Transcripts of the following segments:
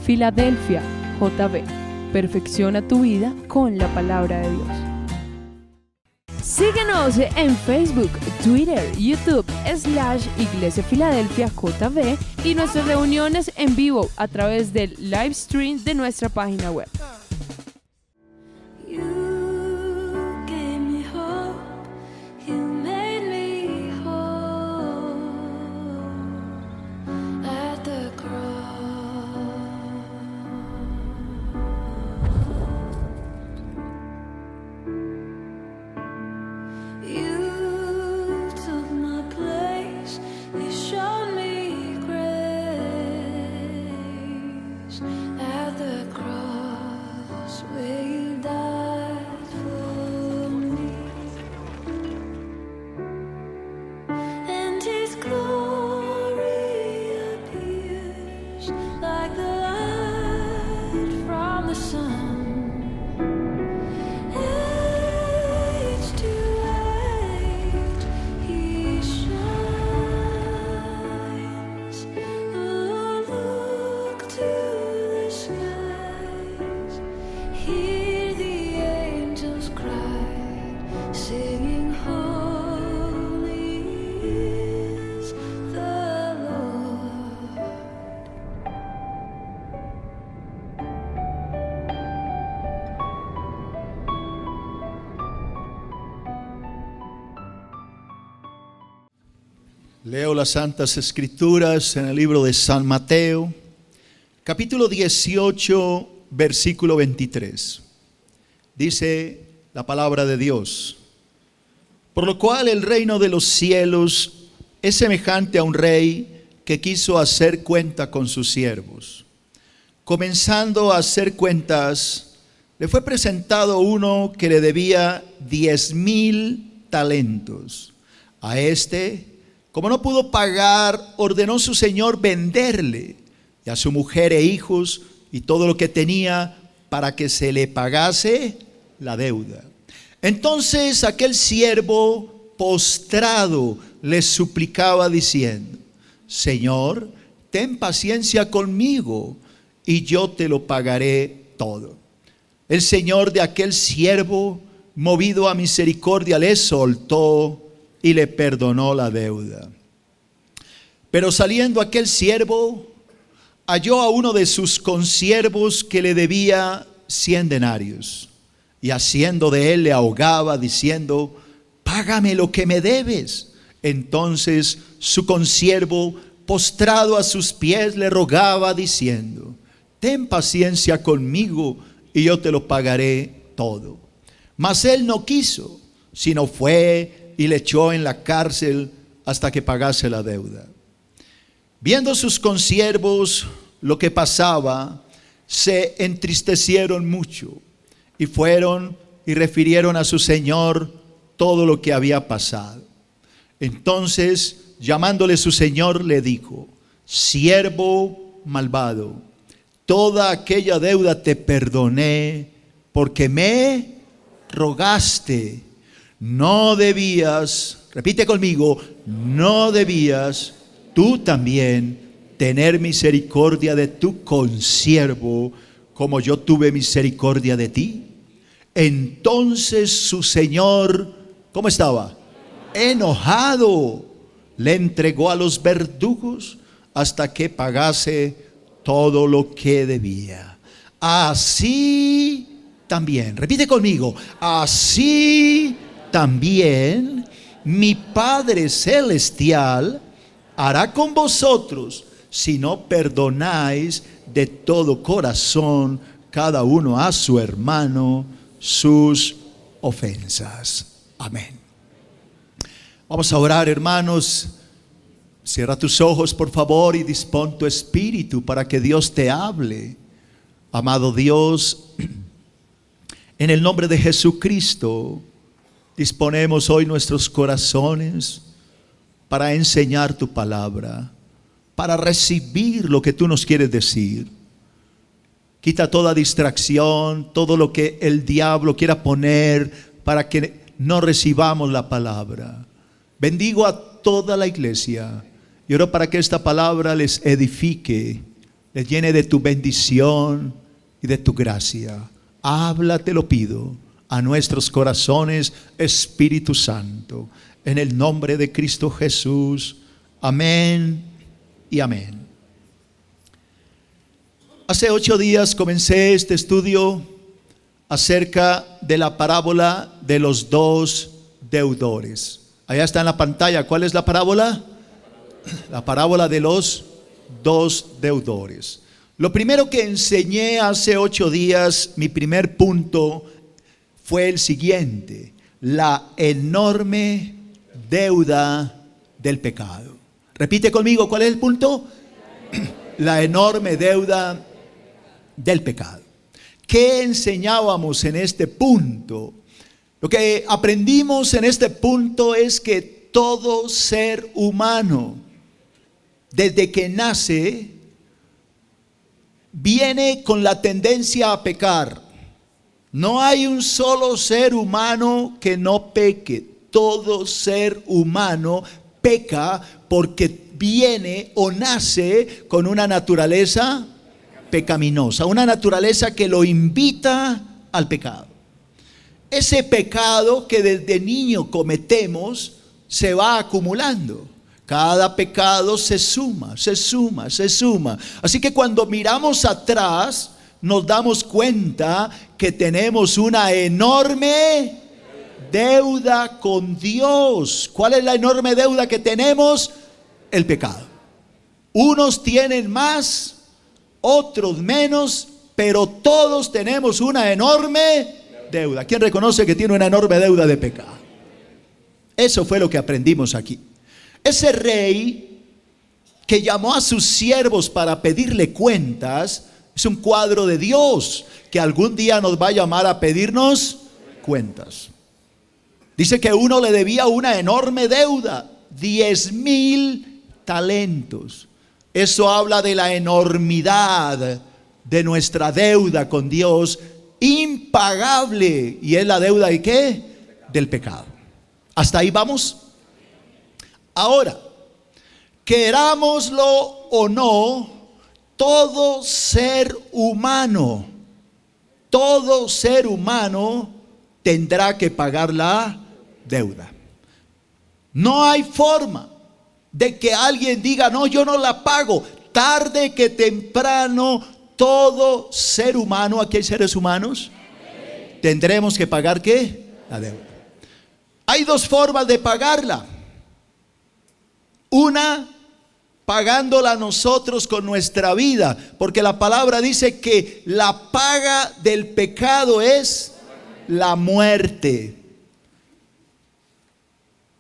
Filadelfia, JB. Perfecciona tu vida con la palabra de Dios. Síguenos en Facebook, Twitter, YouTube, /Iglesia Filadelfia JB y nuestras reuniones en vivo a través del live stream de nuestra página web. Leo las Santas Escrituras en el libro de San Mateo, capítulo 18, versículo 23. Dice la palabra de Dios: por lo cual el reino de los cielos es semejante a un rey que quiso hacer cuenta con sus siervos. Comenzando a hacer cuentas, le fue presentado uno que le debía 10,000 talentos. A este, como no pudo pagar, ordenó su señor venderle, y a su mujer e hijos y todo lo que tenía, para que se le pagase la deuda. Entonces aquel siervo postrado le suplicaba diciendo: Señor, ten paciencia conmigo y yo te lo pagaré todo. El señor de aquel siervo, movido a misericordia, le soltó y le perdonó la deuda. Pero saliendo aquel siervo, halló a uno de sus consiervos que le debía 100 denarios, y haciendo de él le ahogaba, diciendo: págame lo que me debes. Entonces su consiervo, postrado a sus pies, le rogaba, diciendo: ten paciencia conmigo y yo te lo pagaré todo. Mas él no quiso, sino fue y le echó en la cárcel hasta que pagase la deuda. Viendo sus consiervos lo que pasaba, se entristecieron mucho y fueron y refirieron a su señor todo lo que había pasado. Entonces, llamándole su señor, le dijo: siervo malvado, toda aquella deuda te perdoné porque me rogaste. No debías, repite conmigo, no debías tú también tener misericordia de tu consiervo, como yo tuve misericordia de ti. Entonces su señor, ¿cómo estaba? Enojado, le entregó a los verdugos hasta que pagase todo lo que debía. Así también, repite conmigo, así también mi Padre Celestial hará con vosotros si no perdonáis de todo corazón cada uno a su hermano sus ofensas. Amén. Vamos a orar, hermanos. Cierra tus ojos, por favor, y dispón tu espíritu para que Dios te hable. Amado Dios, en el nombre de Jesucristo, disponemos hoy nuestros corazones para enseñar tu palabra, para recibir lo que tú nos quieres decir. Quita toda distracción, todo lo que el diablo quiera poner para que no recibamos la palabra. Bendigo a toda la iglesia y oro para que esta palabra les edifique, les llene de tu bendición y de tu gracia. Habla, te lo pido, a nuestros corazones, Espíritu Santo, en el nombre de Cristo Jesús. Amén y amén. Hace 8 días comencé este estudio acerca de la parábola de los 2 deudores. Allá está en la pantalla. ¿Cuál es la parábola? La parábola de los 2 deudores. Lo primero que enseñé hace 8 días, mi primer punto, fue el siguiente: la enorme deuda del pecado. Repite conmigo, ¿cuál es el punto? La enorme deuda del pecado. ¿Qué enseñábamos en este punto? Lo que aprendimos en este punto es que todo ser humano, desde que nace, viene con la tendencia a pecar. No hay un solo ser humano que no peque. Todo ser humano peca porque viene o nace con una naturaleza pecaminosa, una naturaleza que lo invita al pecado. Ese pecado que desde niño cometemos se va acumulando. Cada pecado se suma, se suma, se suma. Así que cuando miramos atrás, nos damos cuenta que tenemos una enorme deuda con Dios. ¿Cuál es la enorme deuda que tenemos? El pecado. Unos tienen más, otros menos, pero todos tenemos una enorme deuda. ¿Quién reconoce que tiene una enorme deuda de pecado? Eso fue lo que aprendimos aquí. Ese rey que llamó a sus siervos para pedirle cuentas es un cuadro de Dios que algún día nos va a llamar a pedirnos cuentas. Dice que uno le debía una enorme deuda, 10,000 talentos. Eso habla de la enormidad de nuestra deuda con Dios, impagable. ¿Y es la deuda de qué? Del pecado. ¿Hasta ahí vamos? Ahora, querámoslo o no, todo ser humano tendrá que pagar la deuda. No hay forma de que alguien diga, no, yo no la pago. Tarde que temprano, todo ser humano, aquí hay seres humanos, tendremos que pagar ¿qué? La deuda. Hay 2 formas de pagarla. Una, pagándola nosotros con nuestra vida, porque la palabra dice que la paga del pecado es la muerte.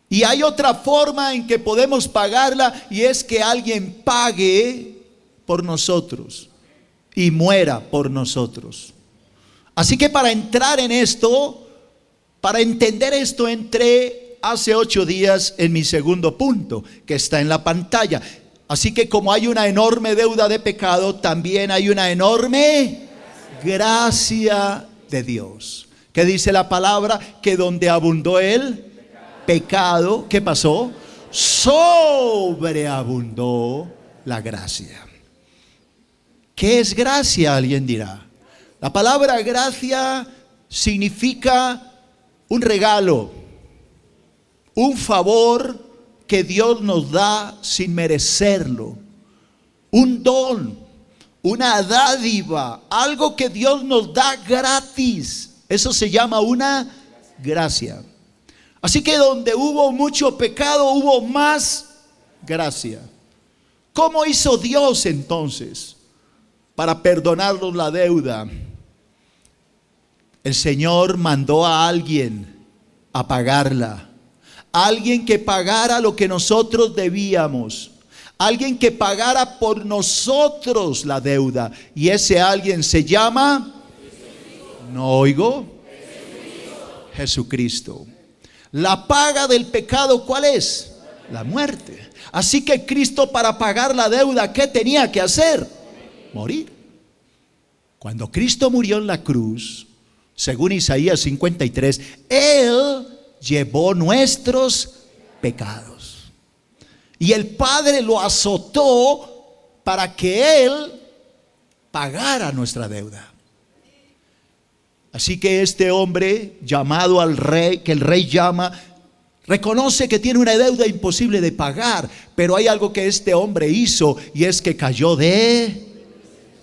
Y hay otra forma en que podemos pagarla, y es que alguien pague por nosotros y muera por nosotros. Así que para entrar en esto, para entender esto, entré hace 8 días en mi segundo punto, que está en la pantalla. Así que como hay una enorme deuda de pecado, también hay una enorme gracia de Dios. ¿Qué dice la palabra? Que donde abundó el pecado, ¿qué pasó? Sobreabundó la gracia. ¿Qué es gracia? Alguien dirá. La palabra gracia significa un regalo, un favor que Dios nos da sin merecerlo, un don, una dádiva, algo que Dios nos da gratis. Eso se llama una gracia. Así que donde hubo mucho pecado, hubo más gracia. ¿Cómo hizo Dios entonces para perdonarnos la deuda? El Señor mandó a alguien a pagarla. Alguien que pagara lo que nosotros debíamos. Alguien que pagara por nosotros la deuda. Y ese alguien se llama, no oigo, Jesucristo. La paga del pecado, ¿cuál es? La muerte. Así que Cristo, para pagar la deuda, ¿qué tenía que hacer? Morir. Cuando Cristo murió en la cruz, según Isaías 53, Él llevó nuestros pecados. Y el Padre lo azotó para que Él pagara nuestra deuda. Así que este hombre llamado al rey, que el rey llama, reconoce que tiene una deuda imposible de pagar, pero hay algo que este hombre hizo, y es que cayó de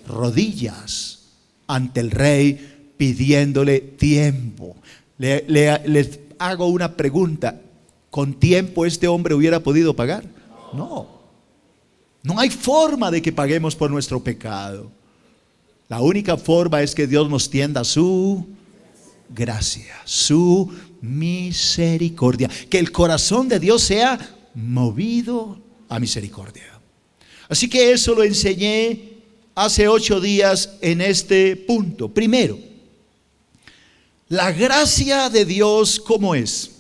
rodillas ante el rey pidiéndole tiempo. Les hago una pregunta: ¿con tiempo este hombre hubiera podido pagar? No. No hay forma de que paguemos por nuestro pecado. La única forma es que Dios nos tienda su gracia, su misericordia. Que el corazón de Dios sea movido a misericordia. Así que eso lo enseñé hace 8 días en este punto. Primero, la gracia de Dios, ¿cómo es?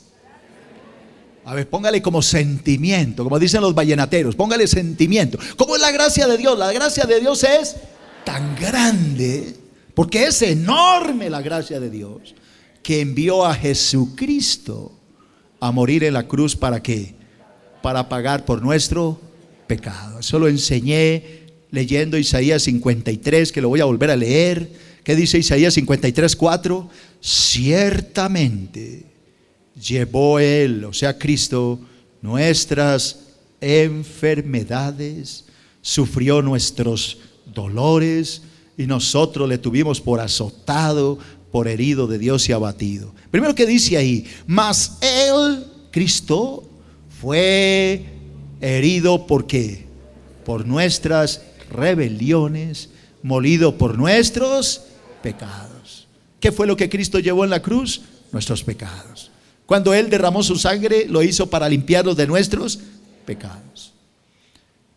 A ver, póngale como sentimiento, como dicen los vallenateros, póngale sentimiento. ¿Cómo es la gracia de Dios? La gracia de Dios es tan grande, porque es enorme la gracia de Dios, que envió a Jesucristo a morir en la cruz. ¿Para qué? Para pagar por nuestro pecado. Eso lo enseñé leyendo Isaías 53, que lo voy a volver a leer. ¿Qué dice Isaías 53:4? Ciertamente llevó Él, o sea Cristo, nuestras enfermedades, sufrió nuestros dolores, y nosotros le tuvimos por azotado, por herido de Dios y abatido. Primero que dice ahí, mas Él, Cristo, fue herido, ¿por qué? Por nuestras rebeliones, molido por nuestros pecados. ¿Qué fue lo que Cristo llevó en la cruz? Nuestros pecados. Cuando Él derramó su sangre, lo hizo para limpiarnos de nuestros pecados.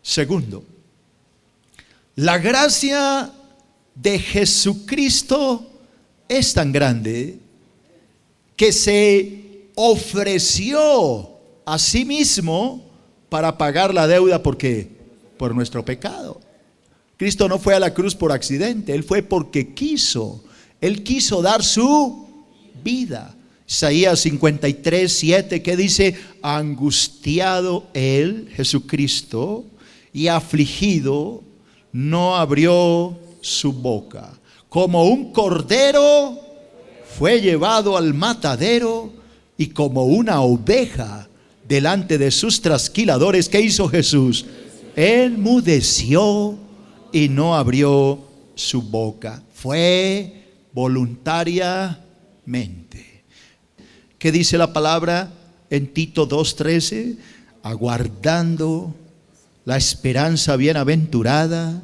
Segundo, la gracia de Jesucristo es tan grande que se ofreció a sí mismo para pagar la deuda. ¿Por qué? Por nuestro pecado. Cristo no fue a la cruz por accidente, Él fue porque quiso. Él quiso dar su vida. Isaías 53:7, que dice: angustiado Él, Jesucristo, y afligido, no abrió su boca. Como un cordero fue llevado al matadero, y como una oveja delante de sus trasquiladores, ¿qué hizo Jesús? Enmudeció y no abrió su boca. Fue voluntariamente. ¿Qué dice la palabra en Tito 2:13? Aguardando la esperanza bienaventurada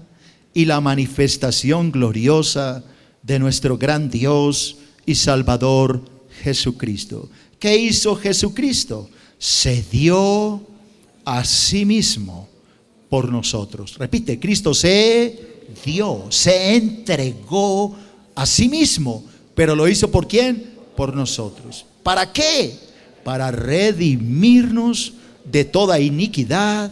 y la manifestación gloriosa de nuestro gran Dios y Salvador Jesucristo. ¿Qué hizo Jesucristo? Se dio a sí mismo por nosotros. Repite, Cristo se dio, se entregó a sí mismo. ¿Pero lo hizo por quién? Por nosotros. ¿Para qué? Para redimirnos de toda iniquidad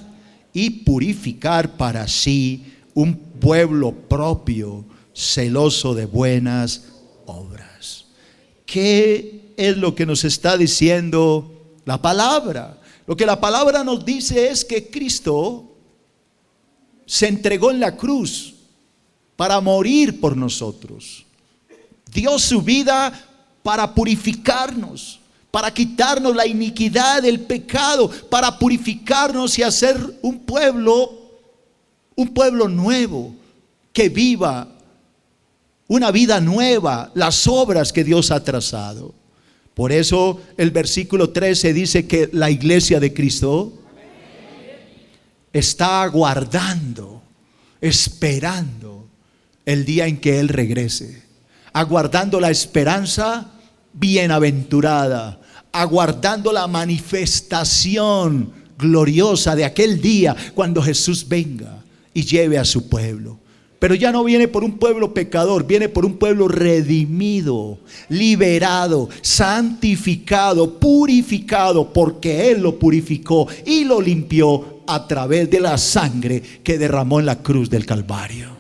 y purificar para sí un pueblo propio, celoso de buenas obras. ¿Qué es lo que nos está diciendo la palabra? Lo que la palabra nos dice es que Cristo se entregó en la cruz para morir por nosotros. Dio su vida para purificarnos, para quitarnos la iniquidad del pecado, para purificarnos y hacer un pueblo nuevo, que viva una vida nueva, las obras que Dios ha trazado. Por eso el versículo 13 dice que la iglesia de Cristo está aguardando, esperando el día en que Él regrese, aguardando la esperanza bienaventurada, aguardando la manifestación gloriosa de aquel día cuando Jesús venga y lleve a su pueblo. Pero ya no viene por un pueblo pecador, viene por un pueblo redimido, liberado, santificado, purificado, porque Él lo purificó y lo limpió a través de la sangre que derramó en la cruz del Calvario.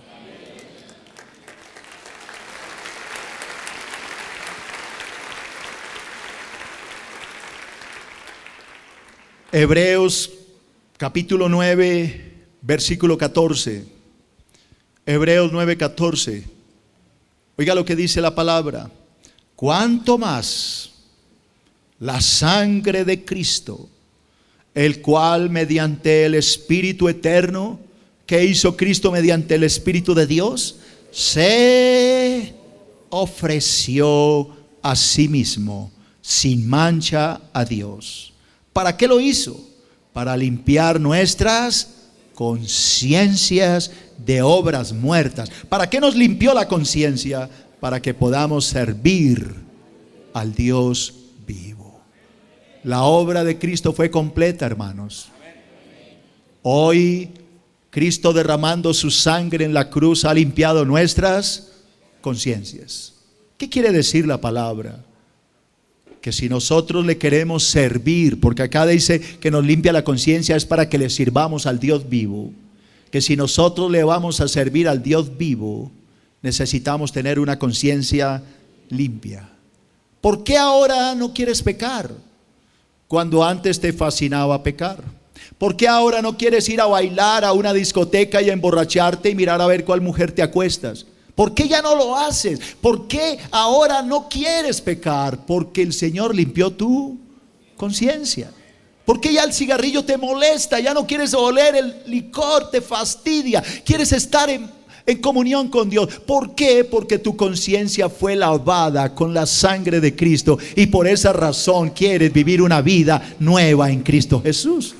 Hebreos capítulo 9, versículo 14. Hebreos 9:14. Oiga lo que dice la palabra. Cuánto más la sangre de Cristo, el cual mediante el Espíritu eterno, que hizo Cristo mediante el Espíritu de Dios, se ofreció a sí mismo sin mancha a Dios. ¿Para qué lo hizo? Para limpiar nuestras conciencias de obras muertas. ¿Para qué nos limpió la conciencia? Para que podamos servir al Dios vivo. La obra de Cristo fue completa, hermanos. Hoy Cristo, derramando su sangre en la cruz, ha limpiado nuestras conciencias. ¿Qué quiere decir la palabra? Que si nosotros le queremos servir, porque acá dice que nos limpia la conciencia, es para que le sirvamos al Dios vivo. Que si nosotros le vamos a servir al Dios vivo, necesitamos tener una conciencia limpia. ¿Por qué ahora no quieres pecar cuando antes te fascinaba pecar? ¿Por qué ahora no quieres ir a bailar a una discoteca y a emborracharte y mirar a ver cuál mujer te acuestas? ¿Por qué ya no lo haces? ¿Por qué ahora no quieres pecar? Porque el Señor limpió tu conciencia. ¿Por qué ya el cigarrillo te molesta? Ya no quieres oler el licor, te fastidia. Quieres estar en comunión con Dios. ¿Por qué? Porque tu conciencia fue lavada con la sangre de Cristo y por esa razón quieres vivir una vida nueva en Cristo Jesús.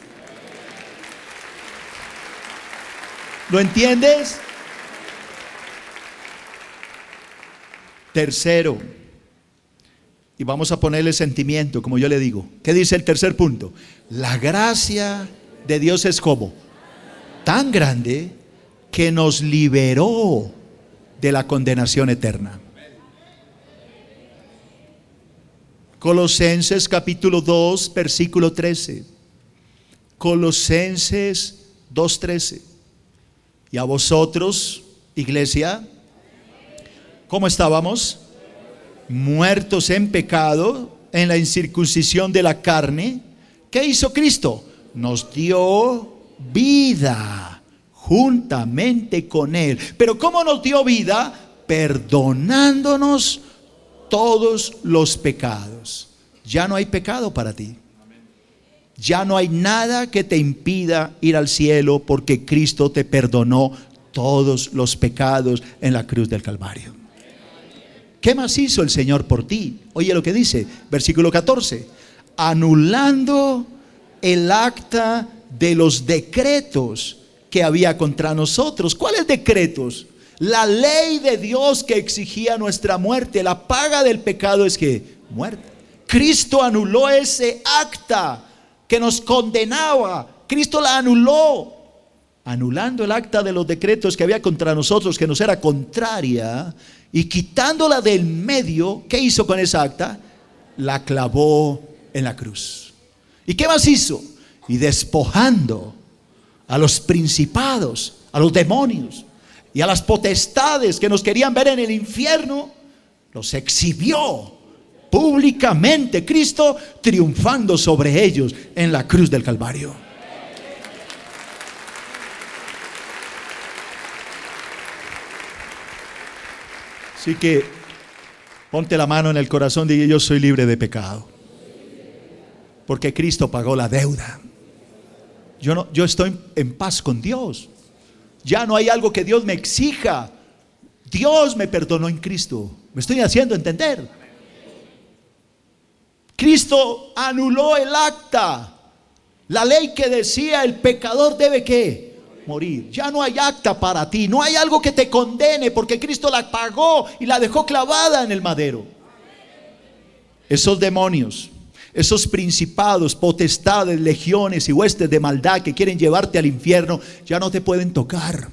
¿Lo entiendes? Tercero, y vamos a ponerle sentimiento, como yo le digo. ¿Qué dice el tercer punto? La gracia de Dios es como tan grande que nos liberó de la condenación eterna. Colosenses capítulo 2, versículo 13. Colosenses 2:13. Y a vosotros, iglesia, ¿cómo estábamos? Muertos en pecado, en la incircuncisión de la carne. ¿Qué hizo Cristo? Nos dio vida juntamente con Él. ¿Pero cómo nos dio vida? Perdonándonos todos los pecados. Ya no hay pecado para ti. Ya no hay nada que te impida ir al cielo, porque Cristo te perdonó todos los pecados en la cruz del Calvario. ¿Qué más hizo el Señor por ti? Oye lo que dice, versículo 14. Anulando el acta de los decretos que había contra nosotros. ¿Cuáles decretos? La ley de Dios que exigía nuestra muerte. La paga del pecado es que muerte. Cristo anuló ese acta que nos condenaba. Cristo la anuló, anulando el acta de los decretos que había contra nosotros, que nos era contraria, y quitándola del medio. ¿Qué hizo con esa acta? La clavó en la cruz. ¿Y qué más hizo? Y despojando a los principados, a los demonios y a las potestades que nos querían ver en el infierno, los exhibió públicamente, Cristo triunfando sobre ellos en la cruz del Calvario. Así que ponte la mano en el corazón y diga: yo soy libre de pecado, porque Cristo pagó la deuda. Yo estoy en paz con Dios. Ya no hay algo que Dios me exija. Dios me perdonó en Cristo. ¿Me estoy haciendo entender? Cristo anuló el acta, la ley que decía el pecador debe ¿qué? Morir. Ya no hay acta para ti, no hay algo que te condene, porque Cristo la pagó y la dejó clavada en el madero. Esos demonios, esos principados, potestades, legiones y huestes de maldad que quieren llevarte al infierno, ya no te pueden tocar.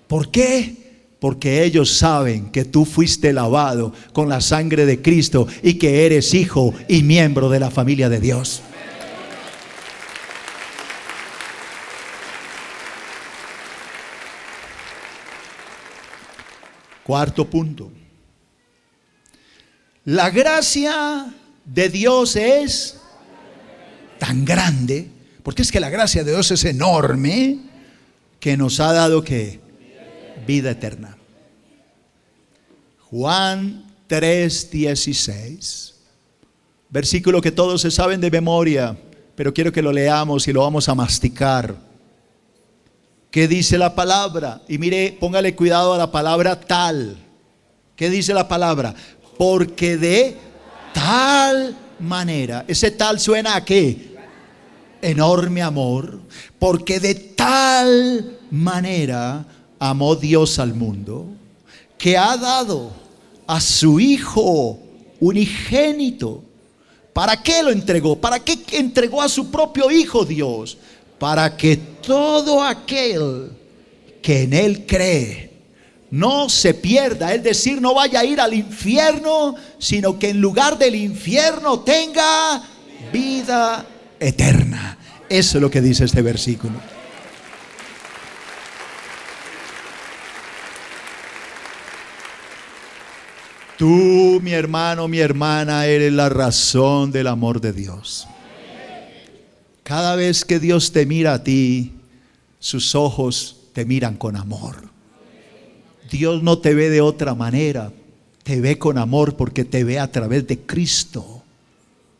¿Por qué? Porque ellos saben que tú fuiste lavado con la sangre de Cristo y que eres hijo y miembro de la familia de Dios. Cuarto punto. La gracia de Dios es tan grande, porque es que la gracia de Dios es enorme, que nos ha dado ¿qué? vida eterna. Juan 3:16, versículo que todos se saben de memoria, pero quiero que lo leamos y lo vamos a masticar. ¿Qué dice la palabra? Y mire, póngale cuidado a la palabra tal. ¿Qué dice la palabra? Porque de tal manera, ese tal suena a ¿qué? Enorme amor. Porque de tal manera amó Dios al mundo, que ha dado a su Hijo unigénito. ¿Para qué lo entregó? ¿Para qué entregó a su propio Hijo Dios? Para que todo aquel que en Él cree no se pierda, es decir, no vaya a ir al infierno, sino que en lugar del infierno tenga vida eterna. Eso es lo que dice este versículo. Tú, mi hermano, mi hermana, eres la razón del amor de Dios. Cada vez que Dios te mira a ti, sus ojos te miran con amor. Dios no te ve de otra manera, te ve con amor porque te ve a través de Cristo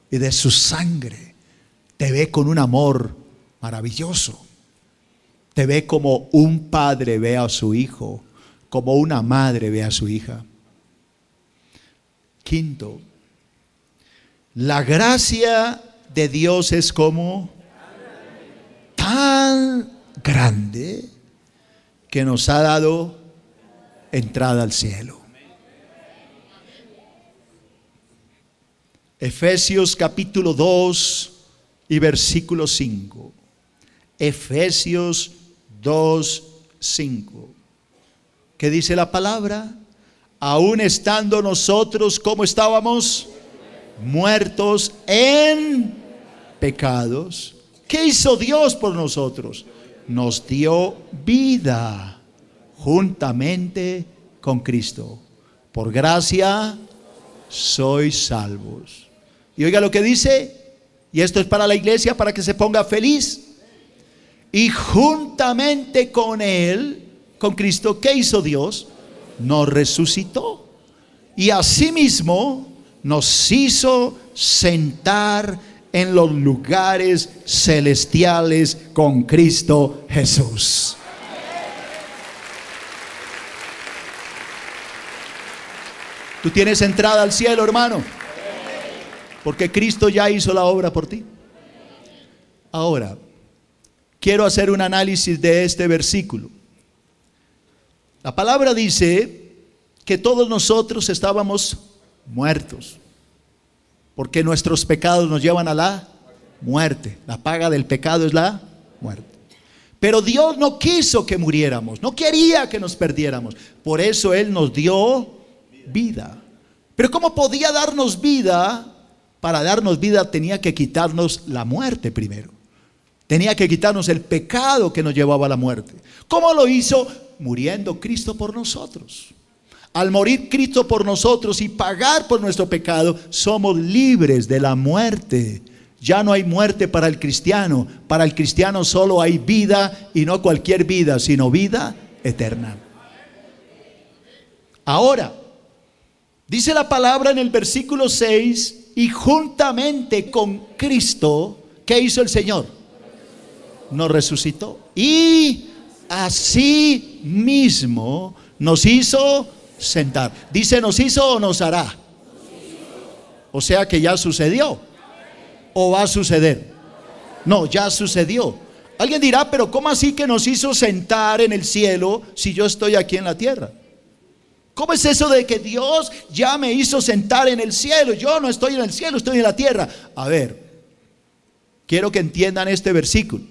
y de su sangre. Te ve con un amor maravilloso. Te ve como un padre ve a su hijo, como una madre ve a su hija. Quinto, la gracia de Dios es como tan grande que nos ha dado entrada al cielo. Efesios capítulo 2 y versículo 5. Efesios 2, 5. ¿Qué dice la palabra? Aún estando nosotros, ¿cómo estábamos? Muertos en pecados. ¿Qué hizo Dios por nosotros? Nos dio vida juntamente con Cristo. Por gracia sois salvos. Y oiga lo que dice, y esto es para la iglesia, para que se ponga feliz. Y juntamente con Él, con Cristo, ¿qué hizo Dios? Nos resucitó. Y asimismo nos hizo sentar en los lugares celestiales con Cristo Jesús. Tú tienes entrada al cielo, hermano, porque Cristo ya hizo la obra por ti. Ahora, quiero hacer un análisis de este versículo. La palabra dice que todos nosotros estábamos muertos, porque nuestros pecados nos llevan a la muerte. La paga del pecado es la muerte. Pero Dios no quiso que muriéramos, no quería que nos perdiéramos. Por eso Él nos dio vida. Pero ¿cómo podía darnos vida? Para darnos vida tenía que quitarnos la muerte primero. Tenía que quitarnos el pecado que nos llevaba a la muerte. ¿Cómo lo hizo? Muriendo Cristo por nosotros. Al morir Cristo por nosotros y pagar por nuestro pecado, somos libres de la muerte. Ya no hay muerte para el cristiano. Para el cristiano solo hay vida, y no cualquier vida, sino vida eterna. Ahora, dice la palabra en el versículo 6, y juntamente con Cristo, ¿qué hizo el Señor? Nos resucitó. Y así mismo nos hizo sentar. Dice, ¿nos hizo o nos hará? O sea que ya sucedió. ¿O va a suceder? No, ya sucedió. Alguien dirá, pero ¿cómo así que nos hizo sentar en el cielo si yo estoy aquí en la tierra? ¿Cómo es eso de que Dios ya me hizo sentar en el cielo? Yo no estoy en el cielo, estoy en la tierra. A ver, quiero que entiendan este versículo.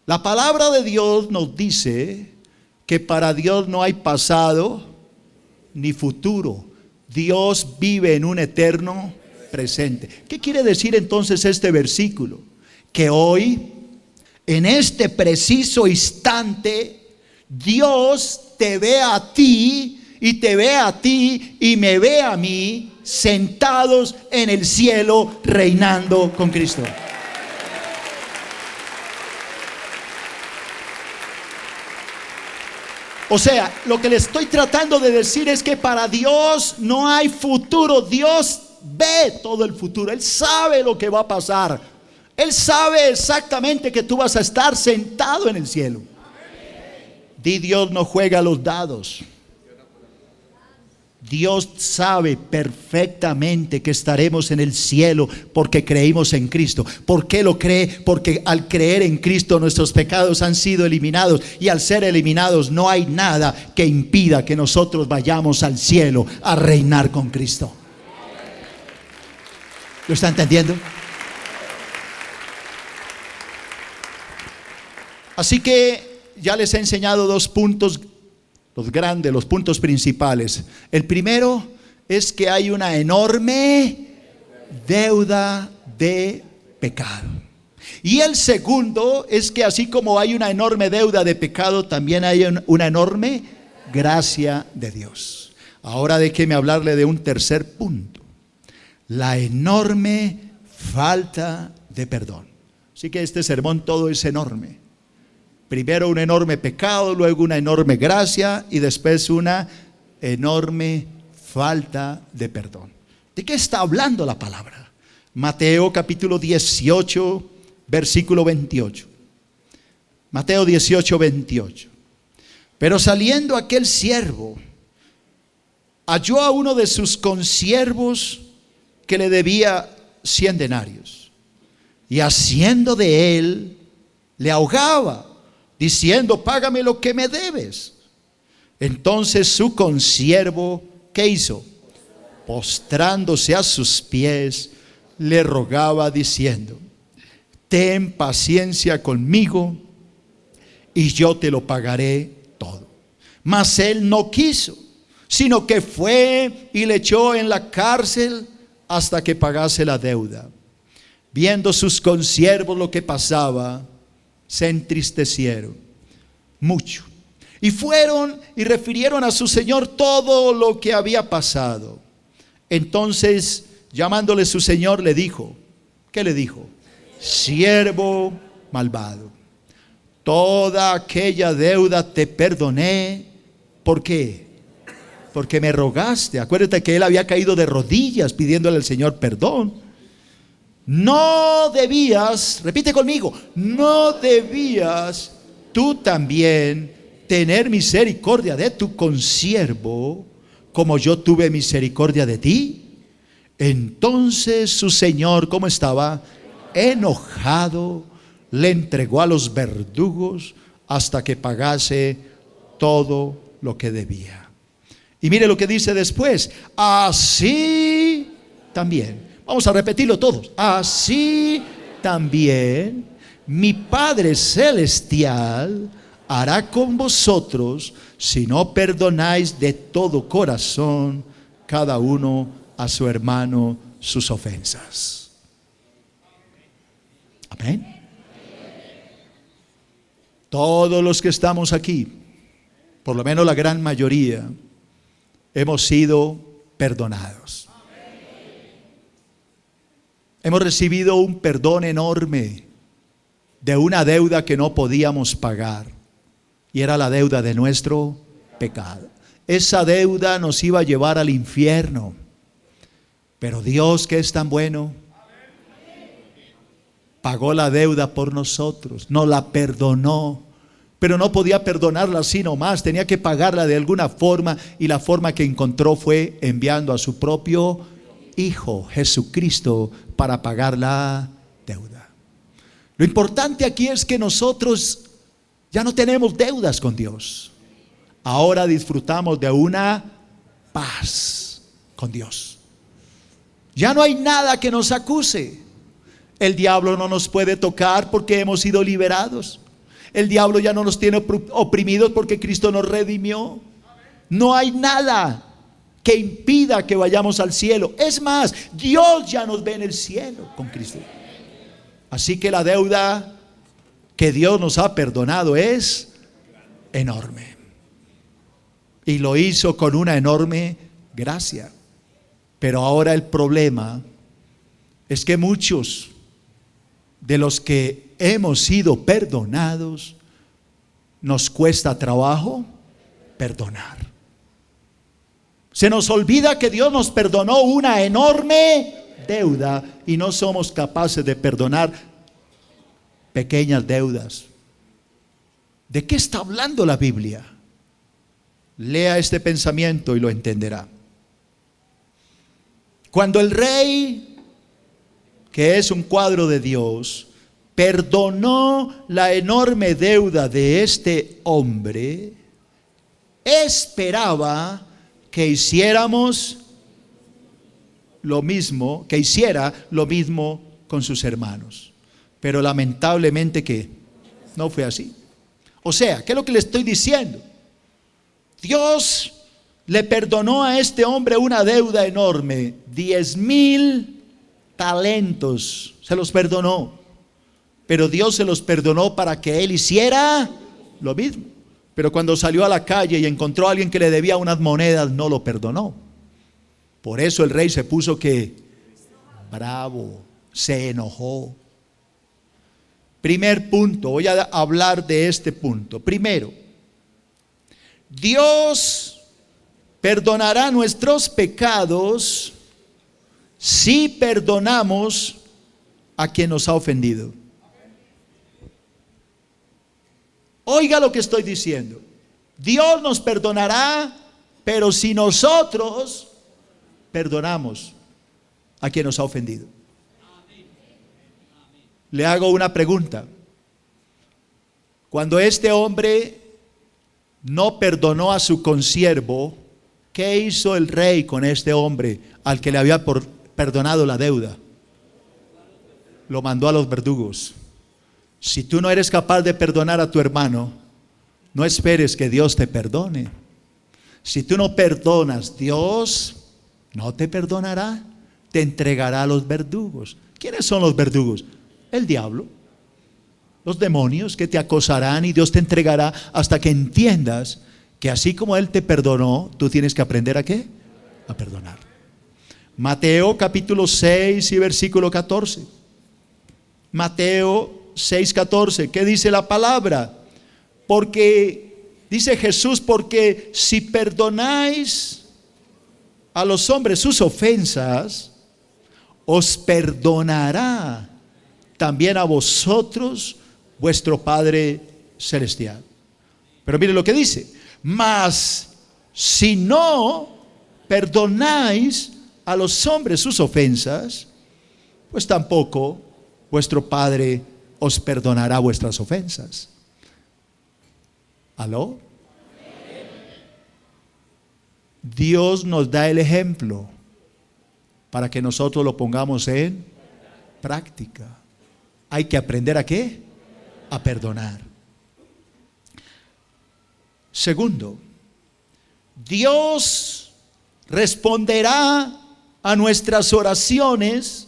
La palabra de Dios nos dice que para Dios no hay pasado ni futuro. Dios vive en un eterno presente. ¿Qué quiere decir entonces este versículo? Que hoy, en este preciso instante, Dios te ve a ti y te ve a ti y me ve a mí sentados en el cielo reinando con Cristo. O sea, lo que le estoy tratando de decir es que para Dios no hay futuro. Dios ve todo el futuro. Él sabe lo que va a pasar. Él sabe exactamente que tú vas a estar sentado en el cielo. Di: Dios no juega a los dados. Dios sabe perfectamente que estaremos en el cielo porque creímos en Cristo. ¿Por qué lo cree? Porque al creer en Cristo nuestros pecados han sido eliminados, y al ser eliminados no hay nada que impida que nosotros vayamos al cielo a reinar con Cristo. ¿Lo está entendiendo? Así que ya les he enseñado dos puntos, los grandes, los puntos principales. El primero es que hay una enorme deuda de pecado. Y el segundo es que así como hay una enorme deuda de pecado, también hay una enorme gracia de Dios. Ahora déjeme hablarle de un tercer punto: la enorme falta de perdón. Así que este sermón todo es enorme. Primero un enorme pecado, luego una enorme gracia y después una enorme falta de perdón. ¿De qué está hablando la palabra? Mateo capítulo 18, versículo 28. Mateo 18, 28. Pero saliendo aquel siervo, halló a uno de sus consiervos que le debía 100 denarios. Y haciendo de él, le ahogaba, diciendo: págame lo que me debes. Entonces su consiervo, ¿qué hizo? Postrándose a sus pies, le rogaba diciendo: ten paciencia conmigo y yo te lo pagaré todo. Mas él no quiso, sino que fue y le echó en la cárcel hasta que pagase la deuda. Viendo sus consiervos lo que pasaba, se entristecieron mucho y fueron y refirieron a su señor todo lo que había pasado. Entonces, llamándole su señor, le dijo, ¿qué le dijo? Siervo malvado, toda aquella deuda te perdoné. ¿Por qué? Porque me rogaste. Acuérdate que él había caído de rodillas pidiéndole al Señor perdón. No debías, repite conmigo, no debías tú también tener misericordia de tu consiervo, como yo tuve misericordia de ti. Entonces su señor, ¿cómo estaba? Enojado, le entregó a los verdugos hasta que pagase todo lo que debía. Y mire lo que dice después: así también. Vamos a repetirlo todos. Así también mi Padre Celestial hará con vosotros si no perdonáis de todo corazón cada uno a su hermano sus ofensas. Amén. Todos los que estamos aquí, por lo menos la gran mayoría, hemos sido perdonados. Hemos recibido un perdón enorme de una deuda que no podíamos pagar, y era la deuda de nuestro pecado. Esa deuda nos iba a llevar al infierno, pero Dios, que es tan bueno, pagó la deuda por nosotros, nos la perdonó. Pero no podía perdonarla así nomás, tenía que pagarla de alguna forma, y la forma que encontró fue enviando a su propio Hijo Jesucristo para pagar la deuda. Lo importante aquí es que nosotros ya no tenemos deudas con Dios. Ahora disfrutamos de una paz con Dios. Ya no hay nada que nos acuse. El diablo no nos puede tocar porque hemos sido liberados. El diablo ya no nos tiene oprimidos porque Cristo nos redimió. No hay nada que impida que vayamos al cielo. Es más, Dios ya nos ve en el cielo con Cristo. Así que la deuda que Dios nos ha perdonado es enorme. Y lo hizo con una enorme gracia. Pero ahora el problema es que muchos de los que hemos sido perdonados nos cuesta trabajo perdonar. Se nos olvida que Dios nos perdonó una enorme deuda y no somos capaces de perdonar pequeñas deudas. ¿De qué está hablando la Biblia? Lea este pensamiento y lo entenderá. Cuando el rey, que es un cuadro de Dios, perdonó la enorme deuda de este hombre, esperaba que hiciéramos lo mismo, que hiciera lo mismo con sus hermanos. Pero lamentablemente que no fue así. O sea, ¿qué es lo que le estoy diciendo? Dios le perdonó a este hombre una deuda enorme, 10,000 talentos, se los perdonó. Pero Dios se los perdonó para que él hiciera lo mismo. Pero cuando salió a la calle y encontró a alguien que le debía unas monedas, no lo perdonó. Por eso el rey se puso que bravo, se enojó. Primer punto, voy a hablar de este punto. Primero, Dios perdonará nuestros pecados si perdonamos a quien nos ha ofendido. Oiga lo que estoy diciendo. Dios nos perdonará, pero si nosotros perdonamos a quien nos ha ofendido. Le hago una pregunta. Cuando este hombre no perdonó a su consiervo, ¿qué hizo el rey con este hombre al que le había perdonado la deuda? Lo mandó a los verdugos. Si tú no eres capaz de perdonar a tu hermano, no esperes que Dios te perdone. Si tú no perdonas, Dios no te perdonará, te entregará a los verdugos. ¿Quiénes son los verdugos? El diablo, los demonios que te acosarán y Dios te entregará hasta que entiendas que así como Él te perdonó, tú tienes que aprender ¿a qué? A perdonar. Mateo capítulo 6 y versículo 14. Mateo 6:14, ¿qué dice la palabra? Porque, dice Jesús, porque si perdonáis a los hombres sus ofensas, os perdonará también a vosotros vuestro Padre Celestial. Pero mire lo que dice, mas si no perdonáis a los hombres sus ofensas, pues tampoco vuestro Padre os perdonará vuestras ofensas. ¿Aló? Dios nos da el ejemplo para que nosotros lo pongamos en práctica. Hay que aprender ¿a qué? A perdonar. Segundo, Dios responderá a nuestras oraciones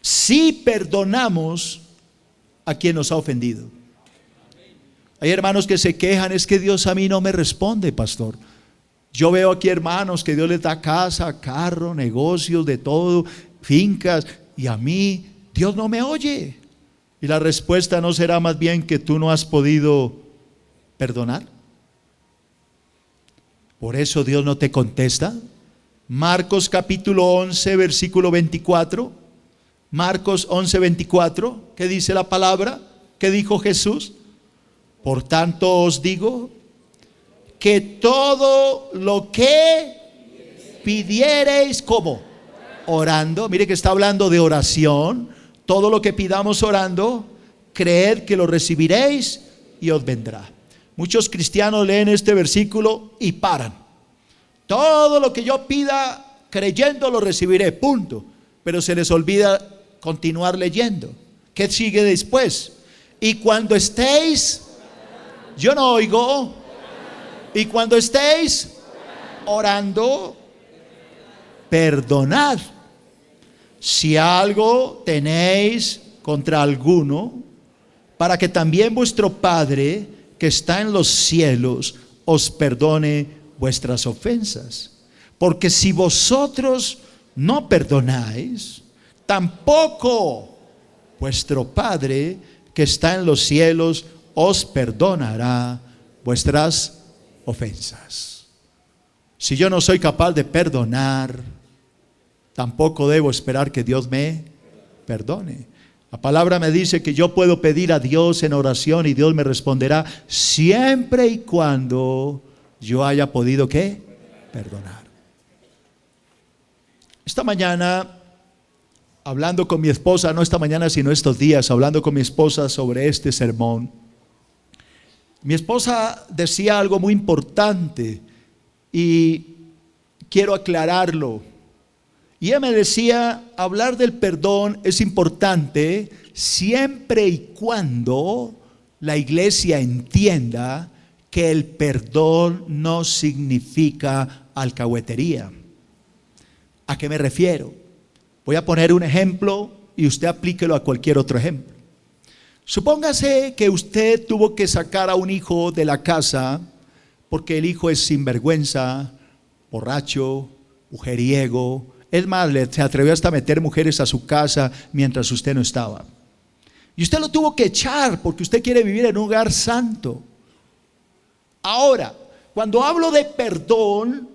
si perdonamos a quien nos ha ofendido. Hay hermanos que se quejan, es que Dios a mí no me responde, pastor. Yo veo aquí hermanos que Dios les da casa, carro, negocios, de todo, fincas, y a mí Dios no me oye. Y la respuesta no será más bien que tú no has podido perdonar. Por eso Dios no te contesta. Marcos capítulo 11 versículo 24. Marcos 11, 24, ¿qué dice la palabra? ¿Qué dijo Jesús? Por tanto os digo que todo lo que pidiereis, ¿cómo? Orando. Mire que está hablando de oración. Todo lo que pidamos orando, creed que lo recibiréis y os vendrá. Muchos cristianos leen este versículo y paran. Todo lo que yo pida creyendo lo recibiré, punto. Pero se les olvida continuar leyendo. ¿Qué sigue después? Y cuando estéis, yo no oigo, y cuando estéis orando, perdonad si algo tenéis contra alguno, para que también vuestro Padre que está en los cielos os perdone vuestras ofensas. Porque si vosotros no perdonáis, tampoco vuestro Padre que está en los cielos os perdonará vuestras ofensas. Si yo no soy capaz de perdonar, tampoco debo esperar que Dios me perdone. La palabra me dice que yo puedo pedir a Dios en oración y Dios me responderá siempre y cuando yo haya podido ¿qué? Perdonar. Esta mañana, hablando con mi esposa, no esta mañana sino estos días, hablando con mi esposa sobre este sermón, mi esposa decía algo muy importante y quiero aclararlo. Y ella me decía, hablar del perdón es importante siempre y cuando la iglesia entienda que el perdón no significa alcahuetería. ¿A qué me refiero? Voy a poner un ejemplo y usted aplíquelo a cualquier otro ejemplo. Supóngase que usted tuvo que sacar a un hijo de la casa porque el hijo es sinvergüenza, borracho, mujeriego. Es más, se atrevió hasta a meter mujeres a su casa mientras usted no estaba. Y usted lo tuvo que echar porque usted quiere vivir en un lugar santo. Ahora, cuando hablo de perdón,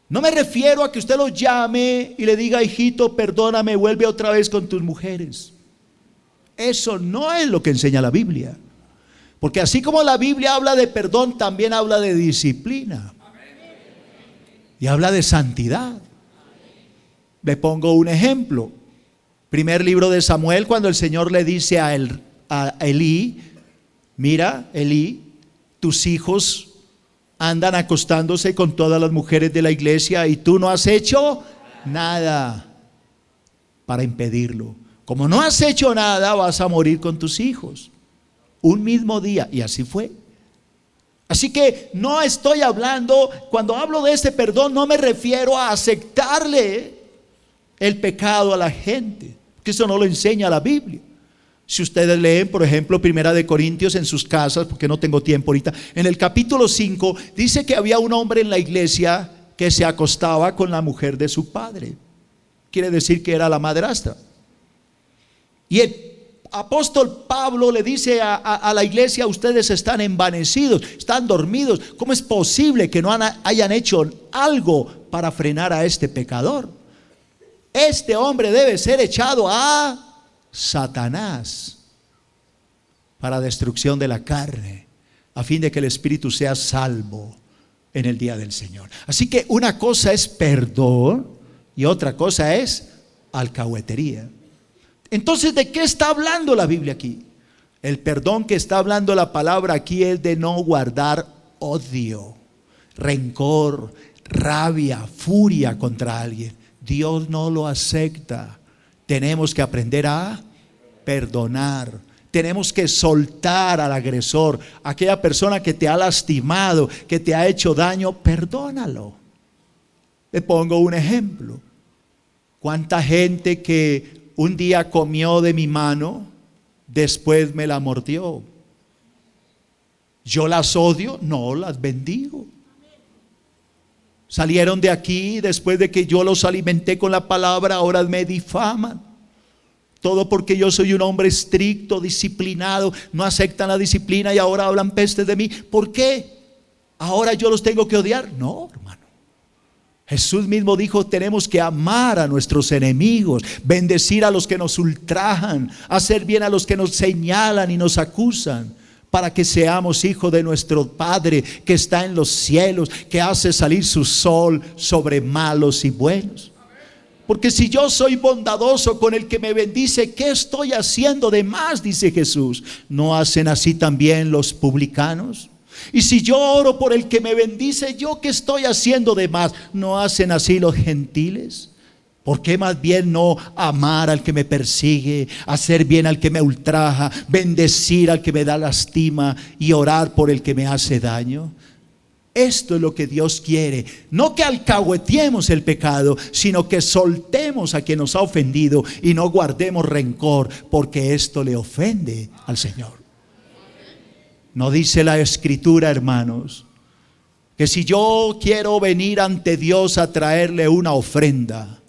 no me refiero a que usted lo llame y le diga, hijito, perdóname, vuelve otra vez con tus mujeres. Eso no es lo que enseña la Biblia. Porque así como la Biblia habla de perdón, también habla de disciplina. Y habla de santidad. Le pongo un ejemplo. Primer libro de Samuel, cuando el Señor le dice a Elí, mira, Elí, tus hijos andan acostándose con todas las mujeres de la iglesia y tú no has hecho nada para impedirlo. Como no has hecho nada, vas a morir con tus hijos. Un mismo día. Y así fue. Así que no estoy hablando, cuando hablo de este perdón, no me refiero a aceptarle el pecado a la gente, que eso no lo enseña la Biblia. Si ustedes leen, por ejemplo, Primera de Corintios en sus casas, porque no tengo tiempo ahorita, en el capítulo 5 dice que había un hombre en la iglesia que se acostaba con la mujer de su padre. Quiere decir que era la madrastra. Y el apóstol Pablo le dice a la iglesia, ustedes están envanecidos, están dormidos. ¿Cómo es posible que no hayan hecho algo para frenar a este pecador? Este hombre debe ser echado a Satanás para destrucción de la carne, a fin de que el espíritu sea salvo en el día del Señor. Así que una cosa es perdón y otra cosa es alcahuetería. Entonces, ¿de qué está hablando la Biblia aquí? El perdón que está hablando la palabra aquí es de no guardar odio, rencor, rabia, furia contra alguien. Dios no lo acepta. Tenemos que aprender a perdonar. Tenemos que soltar al agresor, aquella persona que te ha lastimado, que te ha hecho daño, perdónalo. Le pongo un ejemplo. ¿Cuánta gente que un día comió de mi mano, después me la mordió? ¿Yo las odio? No, las bendigo. Salieron de aquí después de que yo los alimenté con la palabra, ahora me difaman. Todo porque yo soy un hombre estricto, disciplinado, no aceptan la disciplina y ahora hablan pestes de mí. ¿Por qué? ¿Ahora yo los tengo que odiar? No, hermano. Jesús mismo dijo, tenemos que amar a nuestros enemigos, bendecir a los que nos ultrajan, hacer bien a los que nos señalan y nos acusan, para que seamos hijos de nuestro Padre que está en los cielos, que hace salir su sol sobre malos y buenos. Porque si yo soy bondadoso con el que me bendice, ¿qué estoy haciendo de más? Dice Jesús. ¿No hacen así también los publicanos? Y si yo oro por el que me bendice, ¿yo qué estoy haciendo de más? ¿No hacen así los gentiles? ¿Por qué más bien no amar al que me persigue, hacer bien al que me ultraja, bendecir al que me da lástima y orar por el que me hace daño? Esto es lo que Dios quiere. No que alcahueteemos el pecado, sino que soltemos a quien nos ha ofendido y no guardemos rencor, porque esto le ofende al Señor. ¿No dice la Escritura, hermanos, que si yo quiero venir ante Dios a traerle una ofrenda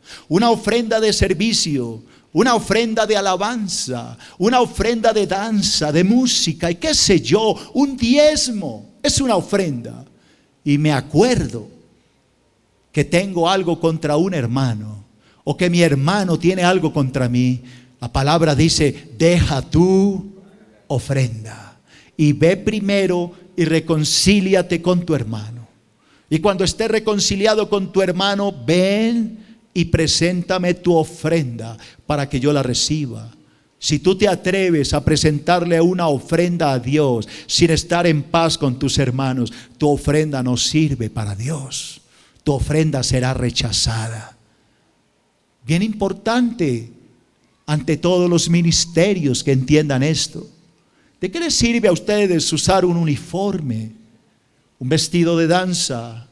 de servicio, una ofrenda de alabanza, una ofrenda de danza, de música y qué sé yo, un diezmo, es una ofrenda? y me acuerdo que tengo algo contra un hermano, o que mi hermano tiene algo contra mí, la palabra dice: deja tu ofrenda y ve primero y reconcíliate con tu hermano. Y cuando estés reconciliado con tu hermano, ven y preséntame tu ofrenda para que yo la reciba. Si tú te atreves a presentarle una ofrenda a Dios sin estar en paz con tus hermanos, tu ofrenda no sirve para Dios. Tu ofrenda será rechazada. Bien importante ante todos los ministerios que entiendan esto. ¿De qué les sirve a ustedes usar un uniforme, un vestido de danza,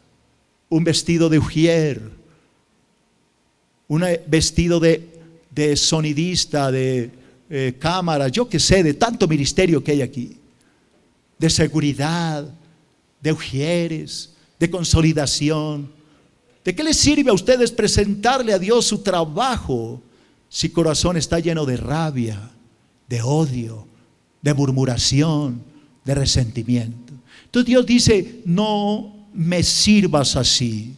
un vestido de ujier, un vestido de sonidista, de cámara, yo qué sé, de tanto ministerio que hay aquí, de seguridad, de ujieres, de consolidación? ¿De qué les sirve a ustedes presentarle a Dios su trabajo si su corazón está lleno de rabia, de odio, de murmuración, de resentimiento? Entonces Dios dice: no me sirvas así.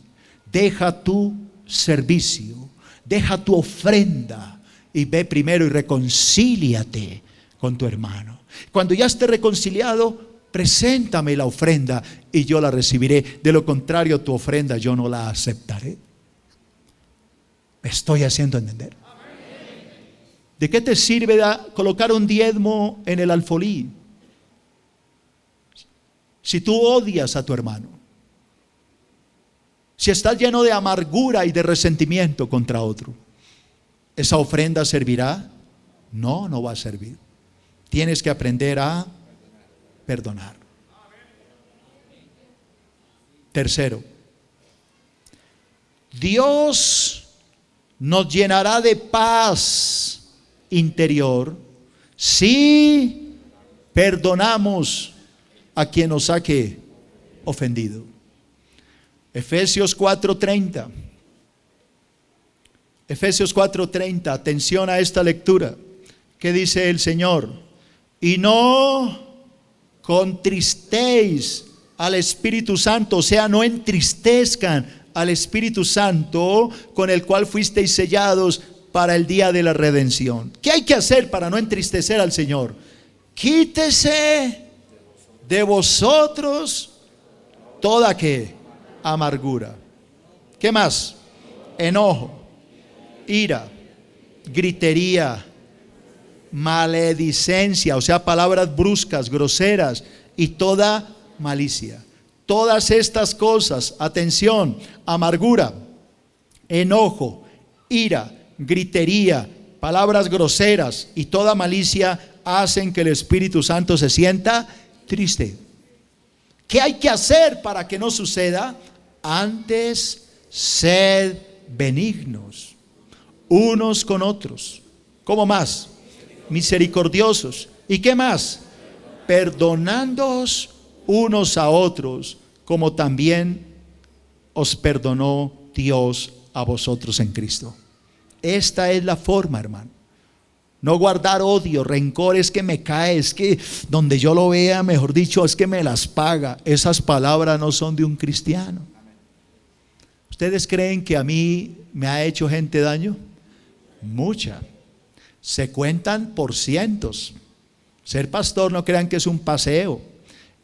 Deja tu servicio, deja tu ofrenda y ve primero y reconcíliate con tu hermano. Cuando ya esté reconciliado, preséntame la ofrenda y yo la recibiré. De lo contrario, tu ofrenda yo no la aceptaré. ¿Me estoy haciendo entender? ¿De qué te sirve colocar un diezmo en el alfolí si tú odias a tu hermano? Si estás lleno de amargura y de resentimiento contra otro, ¿esa ofrenda servirá? No, no va a servir. Tienes que aprender a perdonar. Tercero, Dios nos llenará de paz interior si perdonamos a quien nos ha ofendido. Efesios 4:30. Efesios 4:30, atención a esta lectura. ¿Qué dice el Señor? Y no contristéis al Espíritu Santo, o sea, no entristezcan al Espíritu Santo, con el cual fuisteis sellados para el día de la redención. ¿Qué hay que hacer para no entristecer al Señor? Quítese de vosotros toda amargura. ¿Qué más? Enojo, ira, gritería, maledicencia, o sea, palabras bruscas, groseras, y toda malicia. Todas estas cosas, atención, amargura, enojo, ira, gritería, palabras groseras y toda malicia hacen que el Espíritu Santo se sienta triste. ¿Qué hay que hacer para que no suceda? Antes, sed benignos unos con otros. ¿Cómo más? Misericordiosos. ¿Y qué más? Perdonándoos unos a otros, como también os perdonó Dios a vosotros en Cristo. Esta es la forma, hermano. No guardar odio, rencor, es que me cae, es que donde yo lo vea, mejor dicho, es que me las paga. Esas palabras no son de un cristiano. ¿Ustedes creen que a mí me ha hecho gente daño? Mucha. Se cuentan por cientos. Ser pastor, no crean que es un paseo,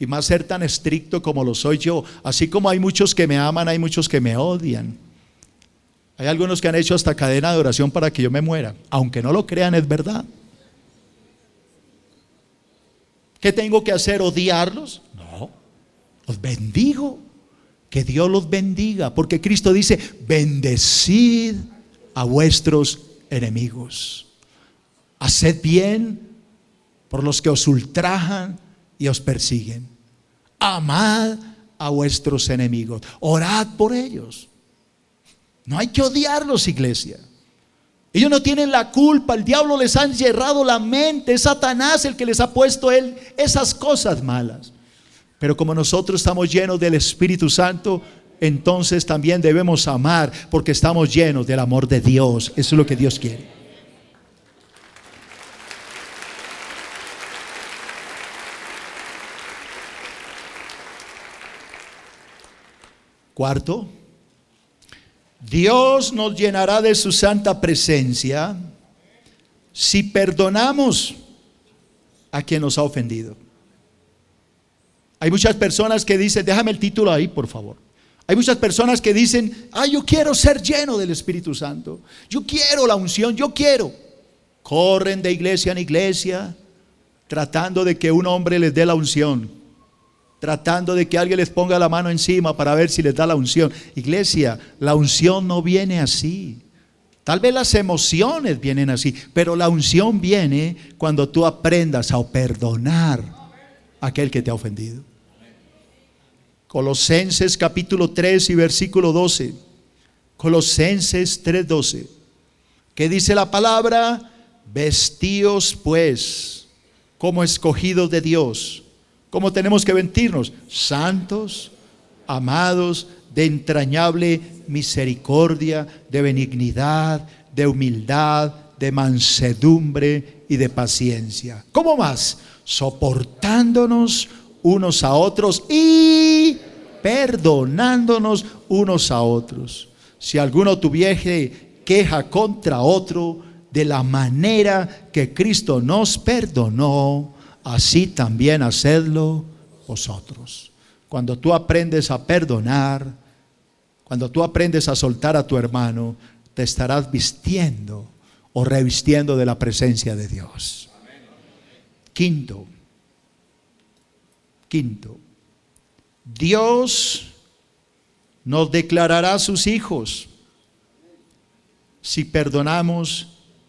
y más ser tan estricto como lo soy yo. Así como hay muchos que me aman, hay muchos que me odian. Hay algunos que han hecho hasta cadena de oración para que yo me muera. Aunque no lo crean, es verdad. ¿Qué tengo que hacer? ¿Odiarlos? No, los bendigo. Que Dios los bendiga, porque Cristo dice: bendecid a vuestros enemigos, haced bien por los que os ultrajan y os persiguen, amad a vuestros enemigos, orad por ellos. No hay que odiarlos, iglesia. Ellos no tienen la culpa. El diablo les ha encerrado la mente. Es Satanás el que les ha puesto esas cosas malas. Pero como nosotros estamos llenos del Espíritu Santo, entonces también debemos amar, porque estamos llenos del amor de Dios. Eso es lo que Dios quiere. Cuarto, Dios nos llenará de su santa presencia si perdonamos a quien nos ha ofendido. Hay muchas personas que dicen, déjame el título ahí, por favor. Hay muchas personas que dicen, yo quiero ser lleno del Espíritu Santo. Yo quiero la unción, yo quiero. Corren de iglesia en iglesia, tratando de que un hombre les dé la unción. Tratando de que alguien les ponga la mano encima para ver si les da la unción. Iglesia, la unción no viene así. Tal vez las emociones vienen así, pero la unción viene cuando tú aprendas a perdonar a aquel que te ha ofendido. Colosenses capítulo 3 y versículo 12. Colosenses 3:12. ¿Qué dice la palabra? Vestíos pues como escogidos de Dios. ¿Cómo tenemos que vestirnos? Santos, amados, de entrañable misericordia, de benignidad, de humildad, de mansedumbre y de paciencia. ¿Cómo más? Soportándonos unos a otros y perdonándonos unos a otros. Si alguno tuviere queja contra otro, de la manera que Cristo nos perdonó, así también hacedlo vosotros. Cuando tú aprendes a perdonar, cuando tú aprendes a soltar a tu hermano, te estarás vistiendo o revistiendo de la presencia de Dios. Quinto, Dios nos declarará sus hijos si perdonamos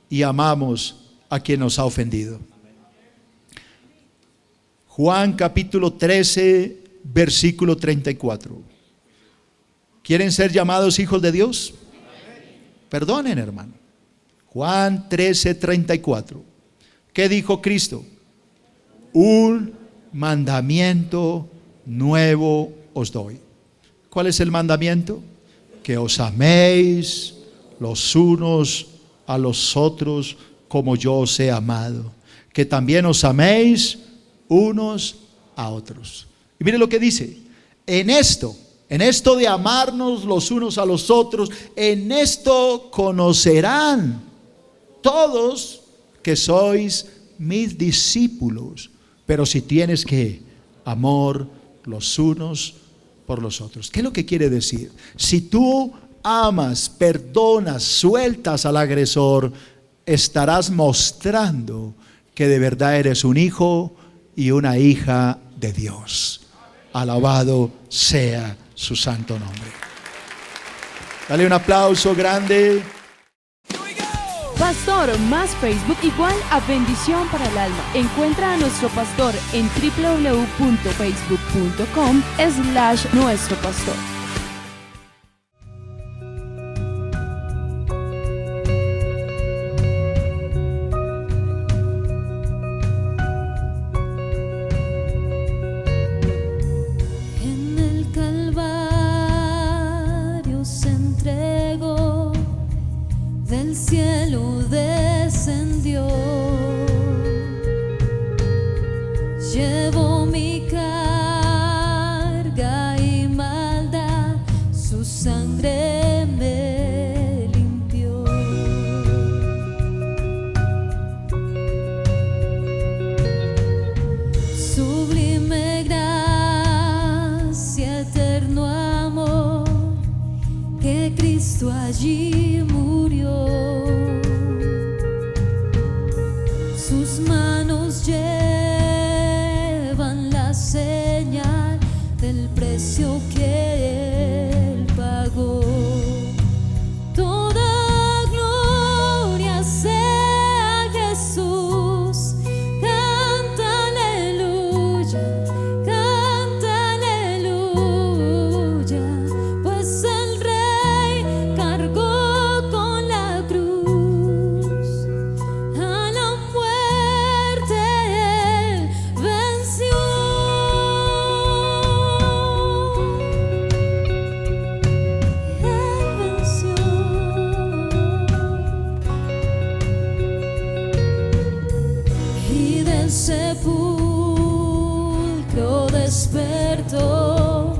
y amamos a quien nos ha ofendido. Juan capítulo 13, versículo 34. ¿Quieren ser llamados hijos de Dios? Perdonen, hermano. Juan 13, 34. ¿Qué dijo Cristo? Un mandamiento nuevo os doy. ¿Cuál es el mandamiento? Que os améis los unos a los otros como yo os he amado. Que también os améis unos a otros. Y mire lo que dice. En esto de amarnos los unos a los otros, en esto conocerán todos que sois mis discípulos. Pero si tienes que amor los unos por los otros. ¿Qué es lo que quiere decir? Si tú amas, perdonas, sueltas al agresor, estarás mostrando que de verdad eres un hijo y una hija de Dios. Alabado sea su santo nombre. Dale un aplauso grande. Pastor más Facebook igual a bendición para el alma. Encuentra a nuestro pastor en www.facebook.com/nuestropastor. Cielo descendió, llevó mi carga y maldad, su sangre me limpió. Sublime gracia, eterno amor, que Cristo allí murió. Sus manos llevan la señal del precio que Él pagó. Toda gloria sea a Jesús. Canta aleluya, canta aleluya, pues el Rey cargó con la cruz. A la muerte Él venció. Él venció. Y del sepulcro despertó,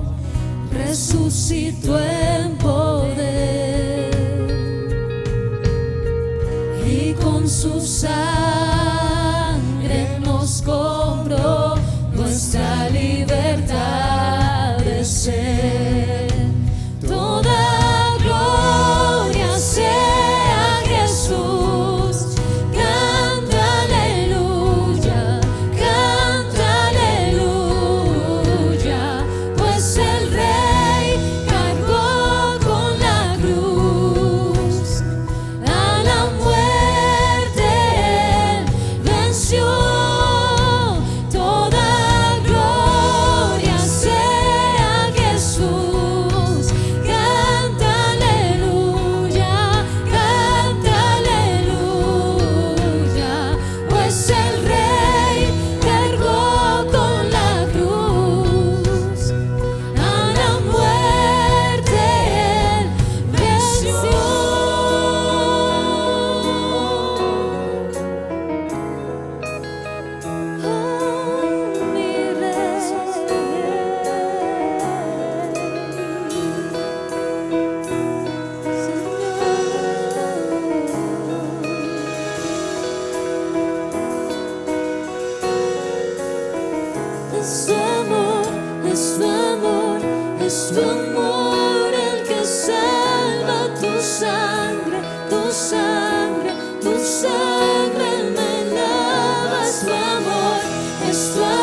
resucitó en poder y con su sangre nos compró nuestra libertad de ser. Toda gloria sea a Jesús. Canta aleluya, pues el Rey cargó con la cruz. A la muerte Él venció. Toda gloria sea a Jesús. Canta aleluya, pues el Rey cargó con la cruz. A la muerte Él venció. Oh, mi Rey, es tu amor, es tu amor, es tu amor el que salva. Tu sangre, tu sangre, tu sangre me lava. Es tu amor, es tu amor.